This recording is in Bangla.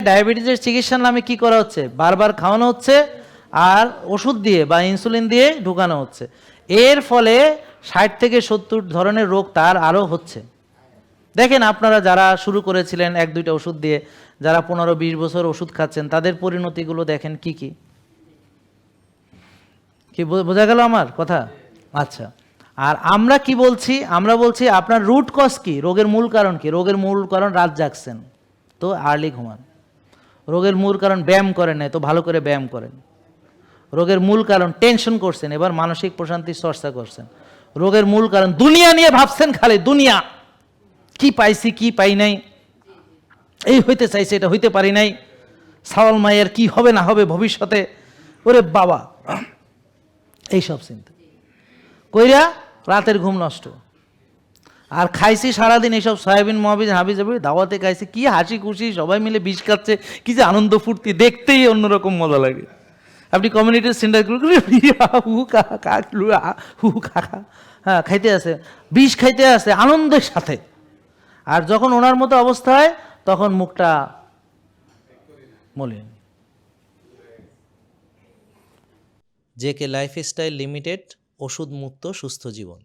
ডায়াবেটিসের চিকিৎসার নামে কি করা হচ্ছে? বারবার খাওয়ানো হচ্ছে আর ওষুধ দিয়ে বা ইনসুলিন দিয়ে ঢুকানো হচ্ছে। এর ফলে 60 থেকে 70 ধরনের রোগ তার আরও হচ্ছে। দেখেন আপনারা যারা শুরু করেছিলেন 1-2টা ওষুধ দিয়ে, যারা 15-20 বছর ওষুধ খাচ্ছেন, তাদের পরিণতিগুলো দেখেন কি কি বোঝা গেল আমার কথা? আচ্ছা, আর আমরা কি বলছি? আমরা বলছি আপনার রুট কজ কি, রোগের মূল কারণ কি? রোগের মূল কারণ রাত জাগছেন, তো আর্লি ঘুমান। রোগের মূল কারণ ব্যায়াম করেন নাই, তো ভালো করে ব্যায়াম করেন। রোগের মূল কারণ টেনশন করছেন, এবার মানসিক প্রশান্তির চর্চা করছেন। রোগের মূল কারণ দুনিয়া নিয়ে ভাবছেন, খালি দুনিয়া, কি পাইছি কি পাই নাই, এই হইতে চাইছে এটা হইতে পারি নাই, সাওয়াল মায়ের কি হবে না হবে ভবিষ্যতে, ওরে বাবা, এইসব চিন্তা কইরা রাতের ঘুম নষ্ট। আর খাইছি সারাদিন এইসব সয়াবিন মহাবিজ হাবিজাবি, দাওয়াতে খাইছি, কি হাসি খুশি, সবাই মিলে বিষ খাচ্ছে, কি যে আনন্দ ফুর্তি, দেখতেই অন্যরকম মজা লাগে। আপনি কমিউনিটির সেন্টার হু কাকা হু কাকা, হ্যাঁ খাইতে আছে, বিষ খাইতে আছে আনন্দের সাথে। আর যখন ওনার মতো অবস্থা হয় তখন মুখটা মলিন। জেকে লাইফস্টাইল লিমিটেড, ওষুধ মুক্ত সুস্থ জীবন।